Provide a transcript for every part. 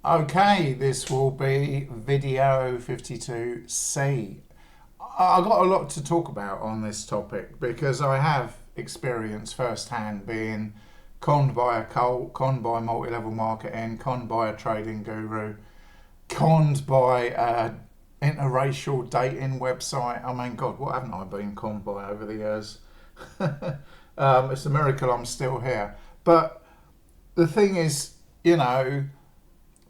Okay, this will be video 52C. I've got a lot to talk about on this topic because I have experience firsthand being conned by a cult, conned by multi-level marketing, conned by a trading guru, conned by a interracial dating website. I mean, God, what haven't I been conned by over the years? It's a miracle I'm still here. But the thing is, you know,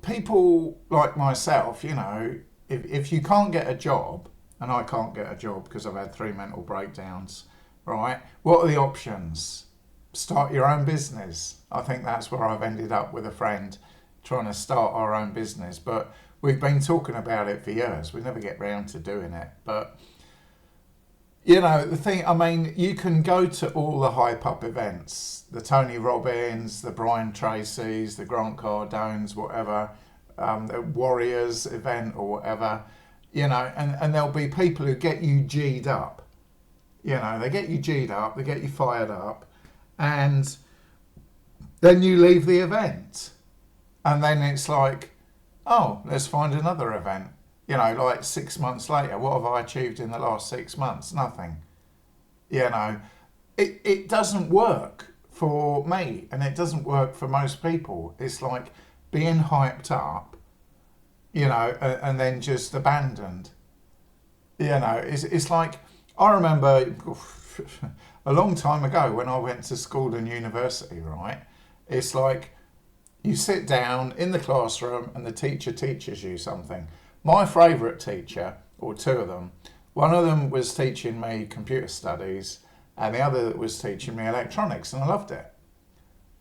people like myself, if you can't get a job, and I can't get a job because I've had three mental breakdowns, right? What are the options? Start your own business. I think that's where I've ended up with a friend trying to start our own business. But we've been talking about it for years. We never get round to doing it. But the thing, I mean, you can go to all the hype up events, the Tony Robbins, the Brian Tracy's, the Grant Cardones, whatever, the Warriors event or whatever, and there'll be people who get you G'd up. They get you G'd up, they get you fired up, and then you leave the event. And then it's like, oh, let's find another event. Like 6 months later, what have I achieved in the last 6 months? Nothing. It doesn't work for me, and it doesn't work for most people. It's like being hyped up, and then just abandoned. It's like, I remember a long time ago when I went to school and university, right? It's like you sit down in the classroom and the teacher teaches you something. My favourite teacher, or two of them, one of them was teaching me computer studies and the other was teaching me electronics, and I loved it.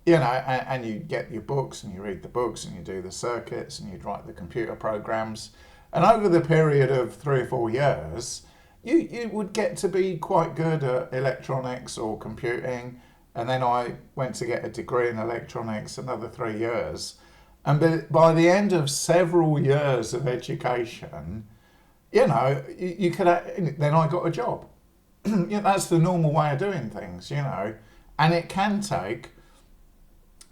And you get your books and you read the books and you do the circuits and you write the computer programs. And over the period of 3 or 4 years, you would get to be quite good at electronics or computing. And then I went to get a degree in electronics, another 3 years. And by the end of several years of education, you could. Then I got a job. That's the normal way of doing things, and it can take.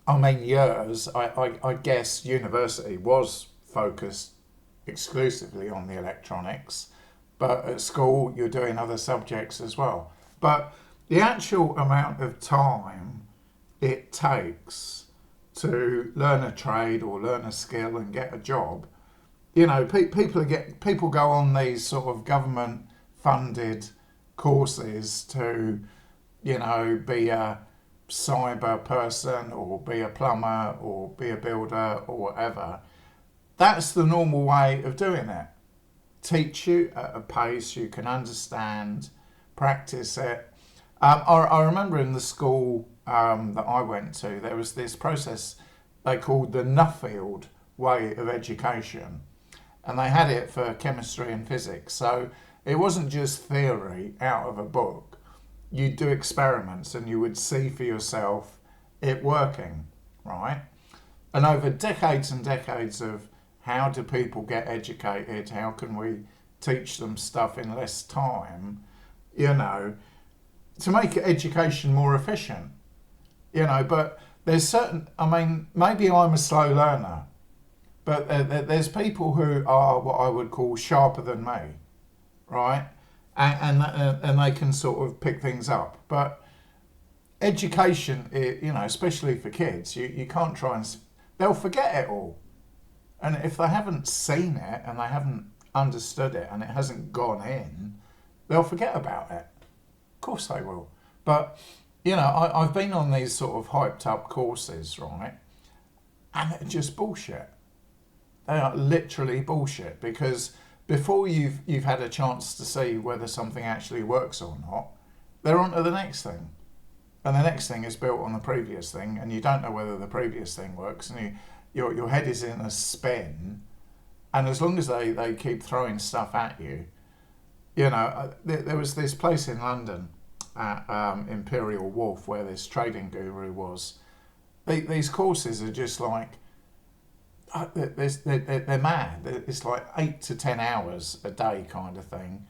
I mean, years. I guess university was focused exclusively on the electronics, but at school you're doing other subjects as well. But the actual amount of time it takes to learn a trade or learn a skill and get a job, people go on these sort of government funded courses to, be a cyber person or be a plumber or be a builder or whatever. That's the normal way of doing it. Teach you at a pace you can understand, practice it. I remember in the school that I went to, there was this process they called the Nuffield way of education, and they had it for chemistry and physics. So it wasn't just theory out of a book. You'd do experiments and you would see for yourself it working, right? And over decades and decades of how do people get educated, how can we teach them stuff in less time, to make education more efficient, but there's certain, I mean, maybe I'm a slow learner, but there's people who are what I would call sharper than me, right? And they can sort of pick things up. But education, especially for kids, you can't try and, they'll forget it all. And if they haven't seen it and they haven't understood it and it hasn't gone in, they'll forget about it. Of course they will. But, I've been on these sort of hyped up courses, right? And they're just bullshit. They are literally bullshit, because before you've had a chance to see whether something actually works or not, they're on to the next thing. And the next thing is built on the previous thing, and you don't know whether the previous thing works, and your head is in a spin. And as long as they keep throwing stuff at you, there was this place in London at Imperial Wharf where this trading guru was. These courses are just like, they're mad. It's like 8 to 10 hours a day kind of thing.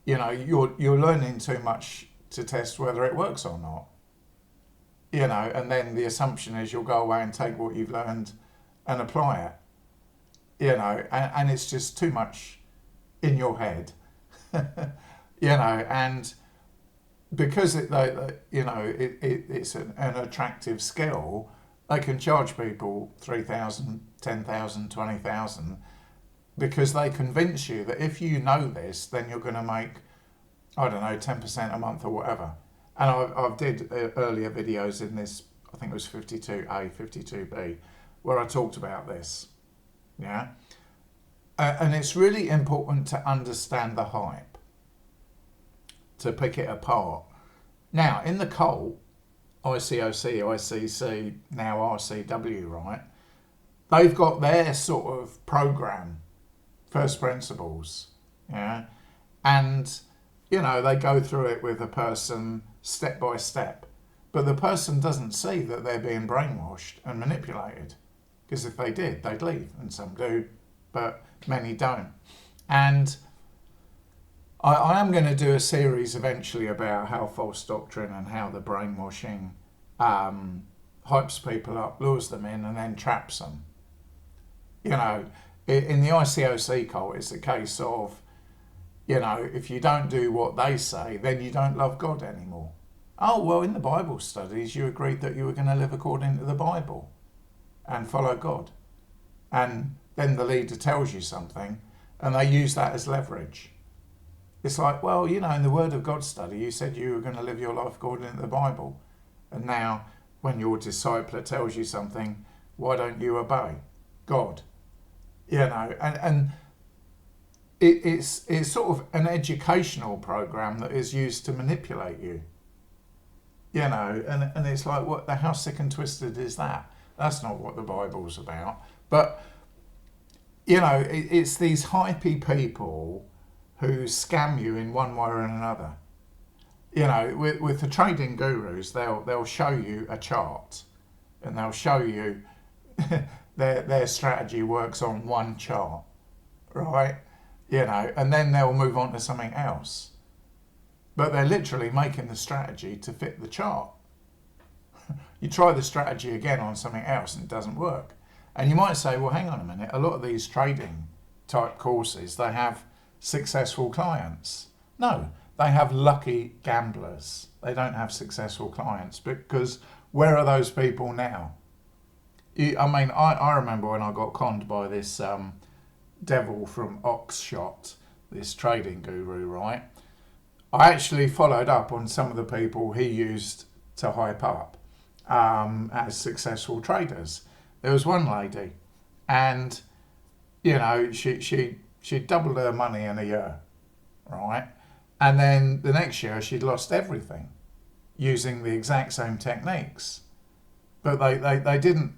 You're learning too much to test whether it works or not. And then the assumption is you'll go away and take what you've learned and apply it. and it's just too much in your head, and because it's an attractive skill, they can charge people 3,000, 10,000, 20,000 because they convince you that if you know this, then you're going to make, I don't know, 10% a month or whatever. And I've did earlier videos in this, I think it was 52A, 52B, where I talked about this. Yeah. And it's really important to understand the hype, to pick it apart. Now, in the cult, ICOC, ICC, now RCW, right? They've got their sort of program, first principles, yeah? And, they go through it with a person step by step. But the person doesn't see that they're being brainwashed and manipulated. Because if they did, they'd leave. And some do, but many don't. And I am going to do a series eventually about how false doctrine and how the brainwashing hypes people up, lures them in, and then traps them. In the ICOC cult, it's a case of, if you don't do what they say, then you don't love God anymore. Oh, well, in the Bible studies, you agreed that you were going to live according to the Bible and follow God. And then the leader tells you something, and they use that as leverage. It's like, well, in the Word of God study, you said you were going to live your life according to the Bible. And now, when your discipler tells you something, why don't you obey God? And it's sort of an educational program that is used to manipulate you. And it's like, how sick and twisted is that? That's not what the Bible's about. But, it's these hypey people who scam you in one way or another. With the trading gurus, they'll show you a chart, and they'll show you their strategy works on one chart, right? And then they'll move on to something else. But they're literally making the strategy to fit the chart. You try the strategy again on something else and it doesn't work. And you might say, well, hang on a minute, a lot of these trading type courses, they have successful clients. No, they have lucky gamblers. They don't have successful clients, because where are those people now? I remember when I got conned by this devil from Oxshot, this trading guru, right? I actually followed up on some of the people he used to hype up as successful traders. There was one lady, and she doubled her money in a year, right? And then the next year she'd lost everything using the exact same techniques. But they didn't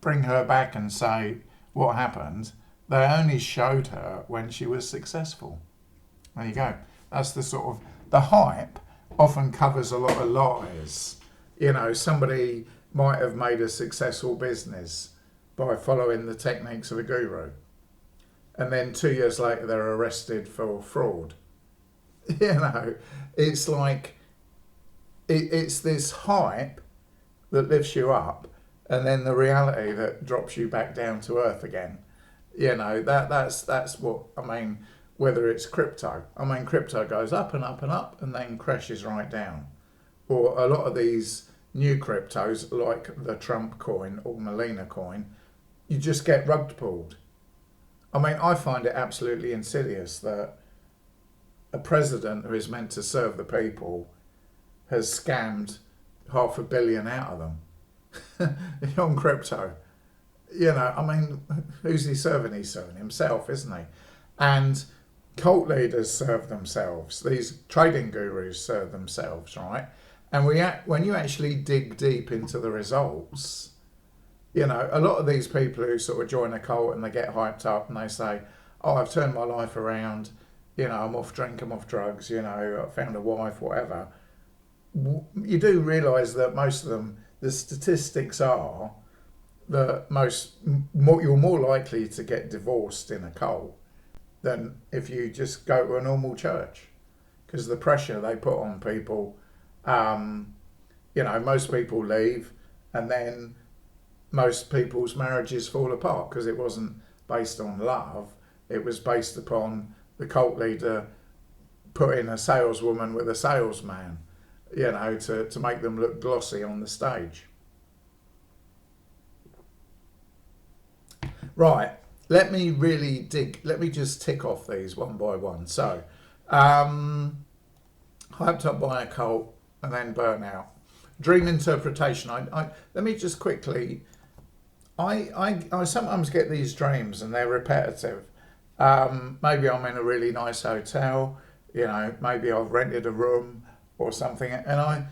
bring her back and say what happened. They only showed her when she was successful. There you go. That's the hype often covers a lot of lies. Somebody might have made a successful business by following the techniques of a guru. And then 2 years later, they're arrested for fraud. It's like, it's this hype that lifts you up, and then the reality that drops you back down to earth again. That's what I mean. Whether it's crypto, crypto goes up and up and up and then crashes right down. Or a lot of these new cryptos, like the Trump coin or Melina coin, you just get rug pulled. I find it absolutely insidious that a president who is meant to serve the people has scammed $500 million out of them on crypto. Who's he serving? He's serving himself, isn't he? And cult leaders serve themselves. These trading gurus serve themselves, right? And when you actually dig deep into the results, a lot of these people who sort of join a cult and they get hyped up and they say, oh, I've turned my life around, I'm off drink, I'm off drugs, I found a wife, whatever. You do realise that most of them, the statistics are that you're more likely to get divorced in a cult than if you just go to a normal church, because the pressure they put on people, most people leave, and then most people's marriages fall apart because it wasn't based on love. It was based upon the cult leader putting a saleswoman with a salesman, to make them look glossy on the stage. Right, let me just tick off these one by one. So, hyped up by a cult and then burnout. Dream interpretation. Let me just quickly, I sometimes get these dreams and they're repetitive. Maybe I'm in a really nice hotel, maybe I've rented a room or something, and I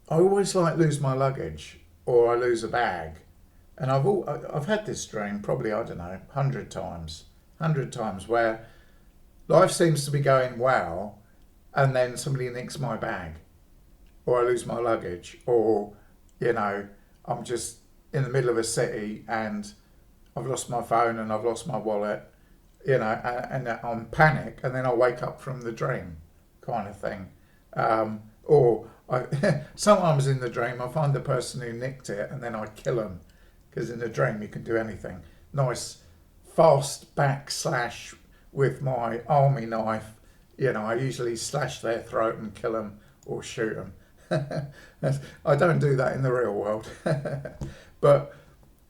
always lose my luggage or I lose a bag. And I've had this dream probably, I don't know, 100 times where life seems to be going well and then somebody nicks my bag or I lose my luggage, or, I'm just in the middle of a city and I've lost my phone and I've lost my wallet, and I'm panic, and then I wake up from the dream kind of thing. Or sometimes in the dream I find the person who nicked it and then I kill them, because in a dream you can do anything. Nice fast backslash with my army knife. I usually slash their throat and kill them or shoot them. I don't do that in the real world. But,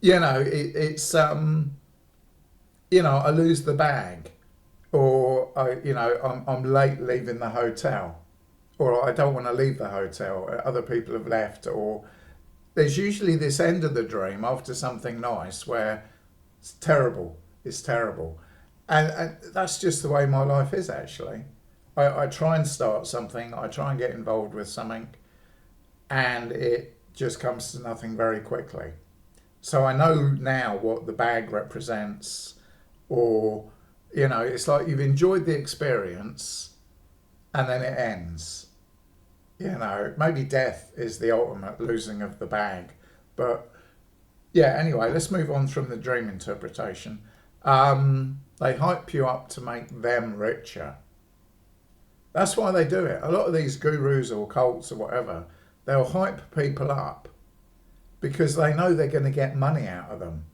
it's, I lose the bag, or, I'm late leaving the hotel, or I don't want to leave the hotel. Other people have left, or there's usually this end of the dream after something nice where it's terrible. It's terrible. And that's just the way my life is, actually. I try and start something. I try and get involved with something. And it just comes to nothing very quickly. So I know now what the bag represents, or, it's like you've enjoyed the experience and then it ends. Maybe death is the ultimate losing of the bag. But yeah, anyway, let's move on from the dream interpretation. They hype you up to make them richer. That's why they do it. A lot of these gurus or cults or whatever, they'll hype people up because they know they're going to get money out of them.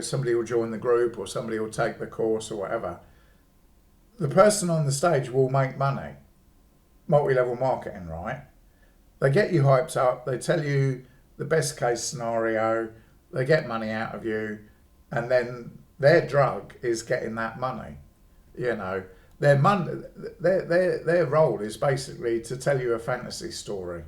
Somebody will join the group or somebody will take the course or whatever. The person on the stage will make money. Multi-level marketing, right? They get you hyped up, they tell you the best case scenario, they get money out of you, and then their drug is getting that money. Their role is basically to tell you a fantasy story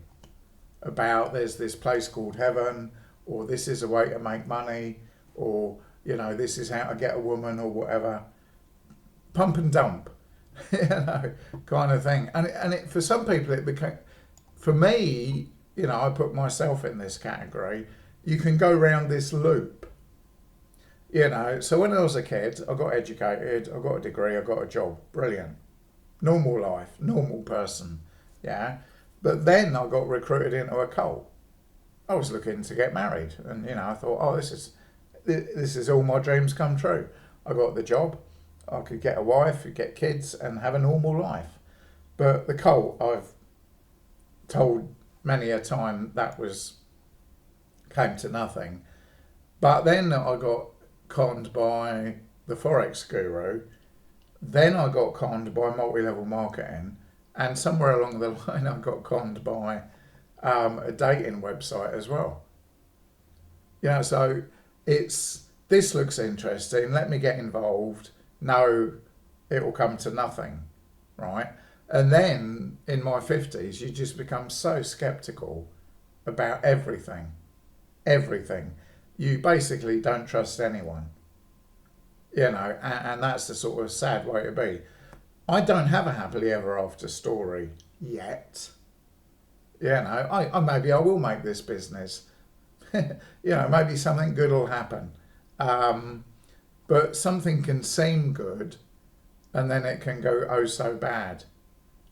about there's this place called heaven, or this is a way to make money, or this is how to get a woman, or whatever. Pump and dump, kind of thing. And it, for some people it became, for me, I put myself in this category. You can go round this loop. So when I was a kid, I got educated, I got a degree, I got a job. Brilliant. Normal life, normal person. Yeah. But then I got recruited into a cult. I was looking to get married, and I thought, oh, this is all my dreams come true. I got the job, I could get a wife, get kids, and have a normal life. But the cult, I've told many a time, came to nothing. But then I got conned by the Forex guru. Then I got conned by multi-level marketing. And somewhere along the line, I got conned by a dating website as well. So this looks interesting. Let me get involved. No, it will come to nothing, right? And then in my 50s, you just become so skeptical about everything. You basically don't trust anyone, and that's the sort of sad way to be. I don't have a happily ever after story yet. Maybe I will make this business. Maybe something good will happen. But something can seem good and then it can go oh so bad.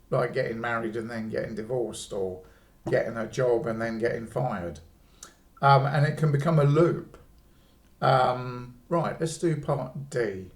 Like getting married and then getting divorced, or getting a job and then getting fired. And it can become a loop. Right, let's do part D.